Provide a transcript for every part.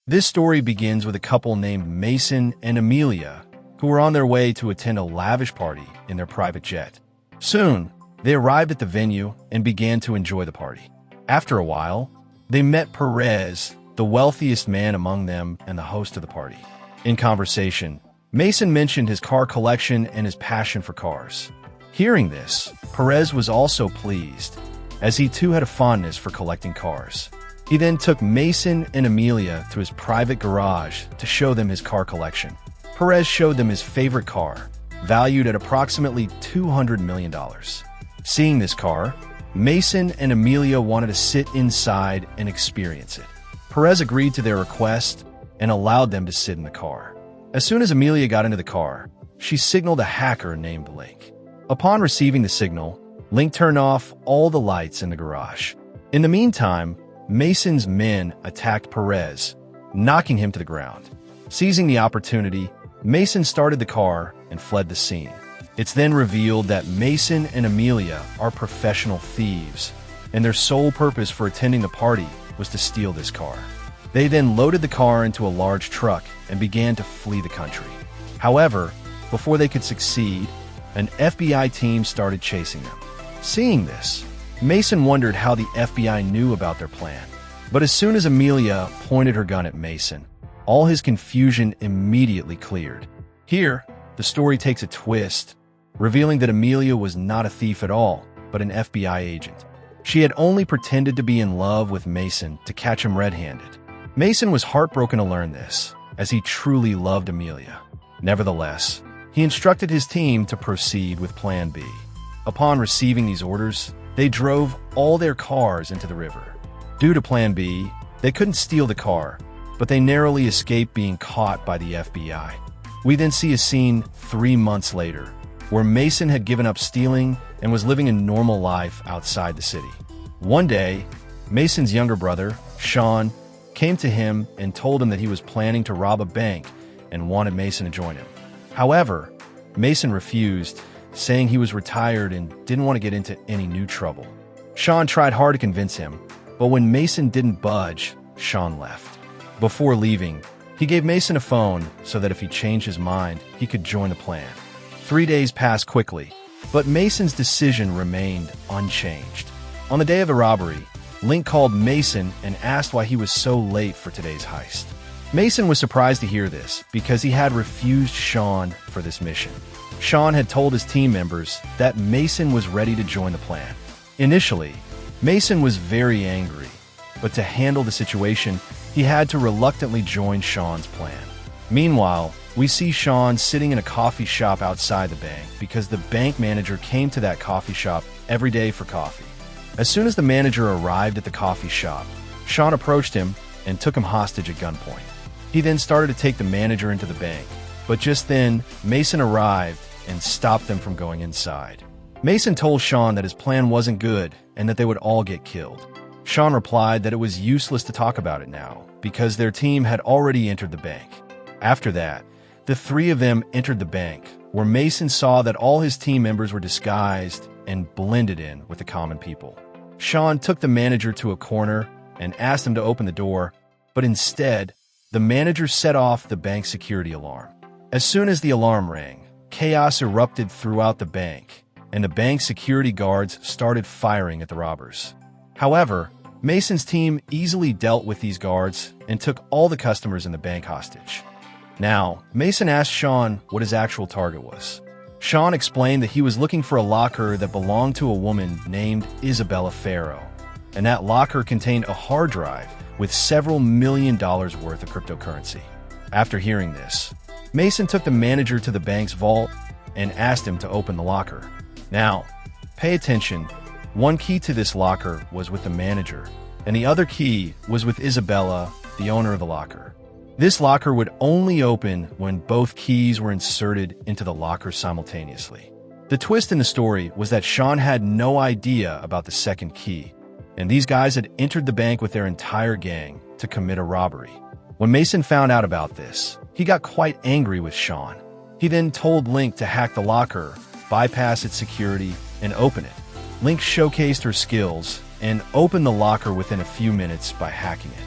This story begins with a couple named Mason and Amelia, who were on their way to attend a lavish party in their private jet. Soon, they arrived at the venue and began to enjoy the party. After a while, they met Perez, the wealthiest man among them and the host of the party. In conversation, Mason mentioned his car collection and his passion for cars. Hearing this, Perez was also pleased, as he too had a fondness for collecting cars. He then took Mason and Amelia to his private garage to show them his car collection. Perez showed them his favorite car, valued at approximately $200 million. Seeing this car, Mason and Amelia wanted to sit inside and experience it. Perez agreed to their request and allowed them to sit in the car. As soon as Amelia got into the car, she signaled a hacker named Link. Upon receiving the signal, Link turned off all the lights in the garage. In the meantime, Mason's men attacked Perez, knocking him to the ground. Seizing the opportunity, Mason started the car and fled the scene. It's then revealed that Mason and Amelia are professional thieves, and their sole purpose for attending the party was to steal this car. They then loaded the car into a large truck and began to flee the country. However, before they could succeed, an FBI team started chasing them. Seeing this, Mason wondered how the FBI knew about their plan. But as soon as Amelia pointed her gun at Mason, all his confusion immediately cleared. Here, the story takes a twist, revealing that Amelia was not a thief at all, but an FBI agent. She had only pretended to be in love with Mason to catch him red-handed. Mason was heartbroken to learn this, as he truly loved Amelia. Nevertheless, he instructed his team to proceed with Plan B. Upon receiving these orders, they drove all their cars into the river. Due to Plan B, they couldn't steal the car, but they narrowly escaped being caught by the FBI. We then see a scene 3 months later, where Mason had given up stealing and was living a normal life outside the city. One day, Mason's younger brother, Sean, came to him and told him that he was planning to rob a bank and wanted Mason to join him. However, Mason refused, saying he was retired and didn't want to get into any new trouble. Sean tried hard to convince him, but when Mason didn't budge, Sean left. Before leaving, he gave Mason a phone so that if he changed his mind, he could join the plan. 3 days passed quickly, but Mason's decision remained unchanged. On the day of the robbery, Link called Mason and asked why he was so late for today's heist. Mason was surprised to hear this because he had refused Sean for this mission. Sean had told his team members that Mason was ready to join the plan. Initially, Mason was very angry, but to handle the situation, he had to reluctantly join Sean's plan. Meanwhile, we see Sean sitting in a coffee shop outside the bank because the bank manager came to that coffee shop every day for coffee. As soon as the manager arrived at the coffee shop, Sean approached him and took him hostage at gunpoint. He then started to take the manager into the bank, but just then, Mason arrived and stopped them from going inside. Mason told Sean that his plan wasn't good and that they would all get killed. Sean replied that it was useless to talk about it now because their team had already entered the bank. After that, the three of them entered the bank, where Mason saw that all his team members were disguised and blended in with the common people. Sean took the manager to a corner and asked him to open the door, but instead, the manager set off the bank security alarm. As soon as the alarm rang, chaos erupted throughout the bank, and the bank security guards started firing at the robbers. However, Mason's team easily dealt with these guards and took all the customers in the bank hostage. Now, Mason asked Sean what his actual target was. Sean explained that he was looking for a locker that belonged to a woman named Isabella Farrow, and that locker contained a hard drive with several $1 million worth of cryptocurrency. After hearing this, Mason took the manager to the bank's vault and asked him to open the locker. Now, pay attention. One key to this locker was with the manager, and the other key was with Isabella, the owner of the locker. This locker would only open when both keys were inserted into the locker simultaneously. The twist in the story was that Sean had no idea about the second key, and these guys had entered the bank with their entire gang to commit a robbery. When Mason found out about this, he got quite angry with Sean. He then told Link to hack the locker, bypass its security, and open it. Link showcased her skills and opened the locker within a few minutes by hacking it.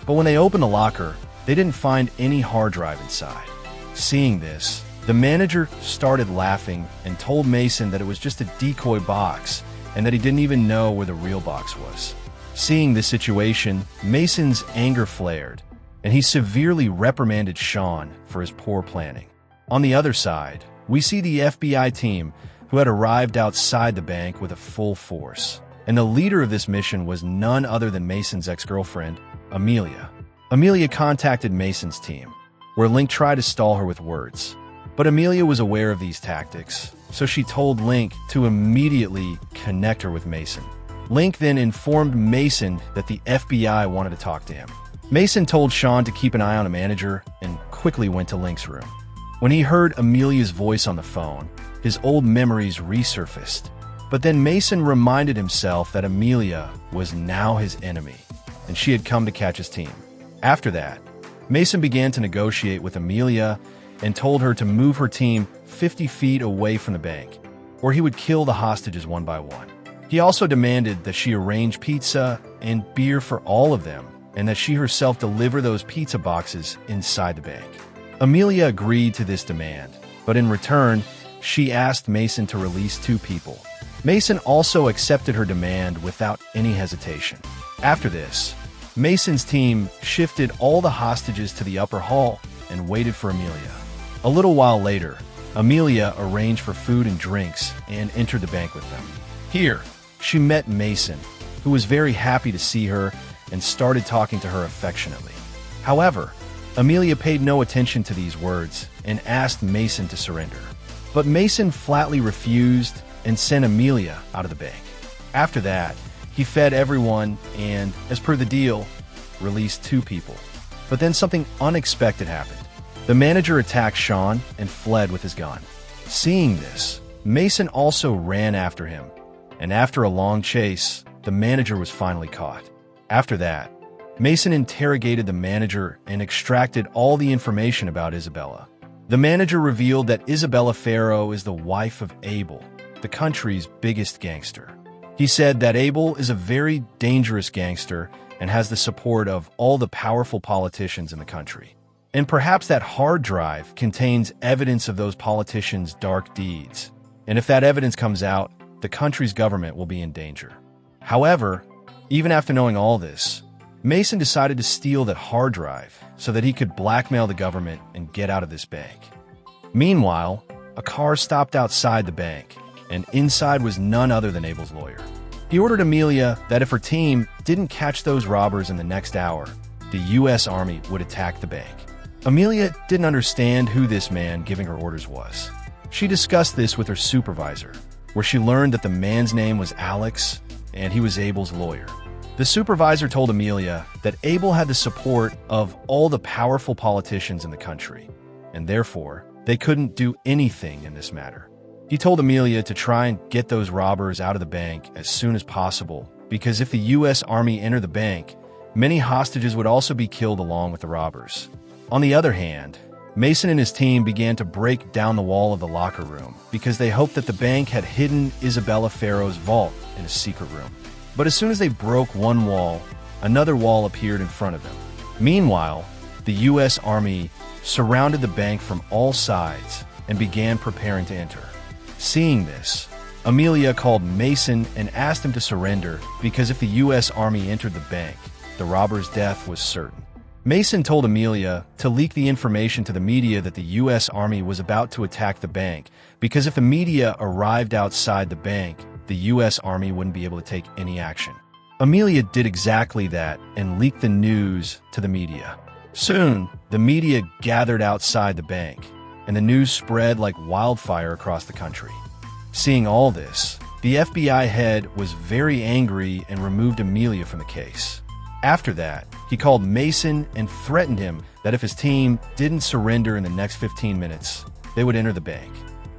But when they opened the locker, they didn't find any hard drive inside. Seeing this, the manager started laughing and told Mason that it was just a decoy box and that he didn't even know where the real box was. Seeing this situation, Mason's anger flared, and he severely reprimanded Sean for his poor planning. On the other side, we see the FBI team who had arrived outside the bank with a full force. And the leader of this mission was none other than Mason's ex-girlfriend, Amelia. Amelia contacted Mason's team, where Link tried to stall her with words. But Amelia was aware of these tactics, so she told Link to immediately connect her with Mason. Link then informed Mason that the FBI wanted to talk to him. Mason told Sean to keep an eye on a manager and quickly went to Link's room. When he heard Amelia's voice on the phone, his old memories resurfaced. But then Mason reminded himself that Amelia was now his enemy, and she had come to catch his team. After that, Mason began to negotiate with Amelia and told her to move her team 50 feet away from the bank, or he would kill the hostages one by one. He also demanded that she arrange pizza and beer for all of them, and that she herself deliver those pizza boxes inside the bank. Amelia agreed to this demand, but in return, she asked Mason to release 2 people. Mason also accepted her demand without any hesitation. After this, Mason's team shifted all the hostages to the upper hall and waited for Amelia. A little while later, Amelia arranged for food and drinks and entered the bank with them. Here, she met Mason, who was very happy to see her and started talking to her affectionately. However, Amelia paid no attention to these words and asked Mason to surrender. But Mason flatly refused and sent Amelia out of the bank. After that, he fed everyone and, as per the deal, released 2 people. But then something unexpected happened. The manager attacked Sean and fled with his gun. Seeing this, Mason also ran after him, and after a long chase, the manager was finally caught. After that, Mason interrogated the manager and extracted all the information about Isabella. The manager revealed that Isabella Farrow is the wife of Abel, the country's biggest gangster. He said that Abel is a very dangerous gangster and has the support of all the powerful politicians in the country. And perhaps that hard drive contains evidence of those politicians' dark deeds. And if that evidence comes out, the country's government will be in danger. However, even after knowing all this, Mason decided to steal that hard drive so that he could blackmail the government and get out of this bank. Meanwhile, a car stopped outside the bank, and inside was none other than Abel's lawyer. He ordered Amelia that if her team didn't catch those robbers in the next hour, the U.S. Army would attack the bank. Amelia didn't understand who this man giving her orders was. She discussed this with her supervisor, where she learned that the man's name was Alex, and he was Abel's lawyer. The supervisor told Amelia that Abel had the support of all the powerful politicians in the country, and therefore, they couldn't do anything in this matter. He told Amelia to try and get those robbers out of the bank as soon as possible, because if the U.S. Army entered the bank, many hostages would also be killed along with the robbers. On the other hand, Mason and his team began to break down the wall of the locker room because they hoped that the bank had hidden Isabella Farrow's vault in a secret room. But as soon as they broke one wall, another wall appeared in front of them. Meanwhile, the U.S. Army surrounded the bank from all sides and began preparing to enter. Seeing this, Amelia called Mason and asked him to surrender because if the U.S. Army entered the bank, the robber's death was certain. Mason told Amelia to leak the information to the media that the U.S. Army was about to attack the bank because if the media arrived outside the bank, the U.S. Army wouldn't be able to take any action. Amelia did exactly that and leaked the news to the media. Soon, the media gathered outside the bank, and the news spread like wildfire across the country. Seeing all this, the FBI head was very angry and removed Amelia from the case. After that, he called Mason and threatened him that if his team didn't surrender in the next 15 minutes, they would enter the bank.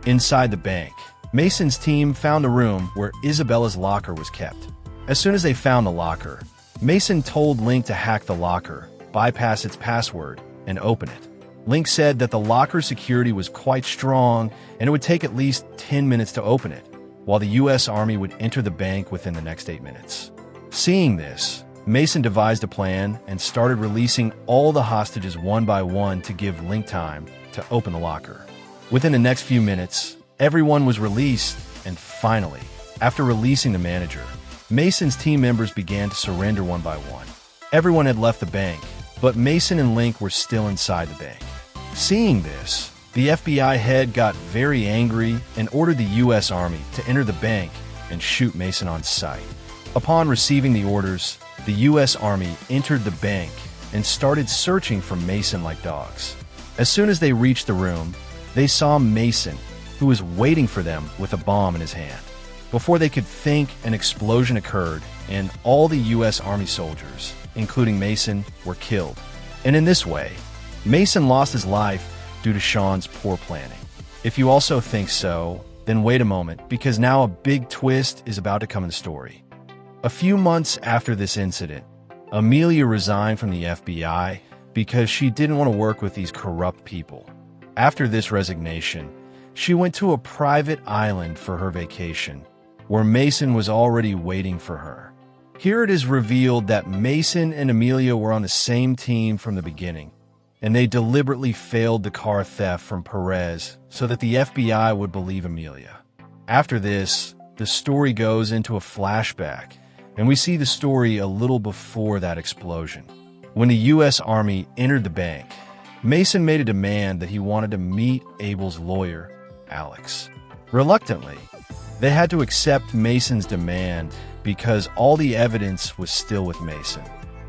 Inside the bank, Mason's team found a room where Isabella's locker was kept. As soon as they found the locker, Mason told Link to hack the locker, bypass its password, and open it. Link said that the locker security was quite strong and it would take at least 10 minutes to open it, while the U.S. Army would enter the bank within the next 8 minutes. Seeing this, Mason devised a plan and started releasing all the hostages one by one to give Link time to open the locker. Within the next few minutes, everyone was released, and finally, after releasing the manager, Mason's team members began to surrender one by one. Everyone had left the bank, but Mason and Link were still inside the bank. Seeing this, the FBI head got very angry and ordered the U.S. Army to enter the bank and shoot Mason on sight. Upon receiving the orders, the U.S. Army entered the bank and started searching for Mason like dogs. As soon as they reached the room, they saw Mason, who was waiting for them with a bomb in his hand. Before they could think, an explosion occurred, and all the U.S. Army soldiers, including Mason, were killed. And in this way, Mason lost his life due to Sean's poor planning. If you also think so, then wait a moment, because now a big twist is about to come in the story. A few months after this incident, Amelia resigned from the FBI because she didn't want to work with these corrupt people. After this resignation, she went to a private island for her vacation, where Mason was already waiting for her. Here it is revealed that Mason and Amelia were on the same team from the beginning, and they deliberately failed the car theft from Perez so that the FBI would believe Amelia. After this, the story goes into a flashback, and we see the story a little before that explosion. When the U.S. Army entered the bank, Mason made a demand that he wanted to meet Abel's lawyer, Alex. Reluctantly, they had to accept Mason's demand because all the evidence was still with Mason.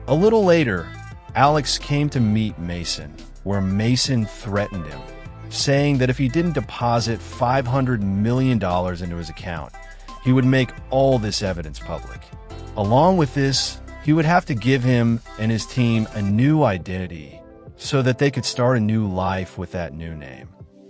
A little later, Alex came to meet Mason, where Mason threatened him, saying that if he didn't deposit $500 million into his account, he would make all this evidence public. Along with this, he would have to give him and his team a new identity so that they could start a new life with that new name.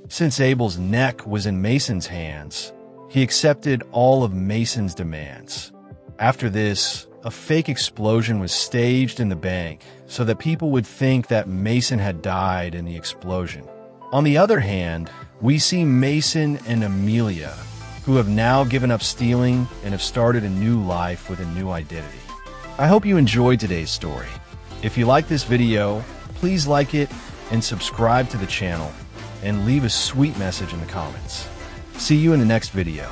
Since Abel's neck was in Mason's hands, he accepted all of Mason's demands. After this, a fake explosion was staged in the bank so that people would think that Mason had died in the explosion. On the other hand, we see Mason and Amelia, who have now given up stealing and have started a new life with a new identity. I hope you enjoyed today's story. If you like this video, please like it and subscribe to the channel and leave a sweet message in the comments. See you in the next video.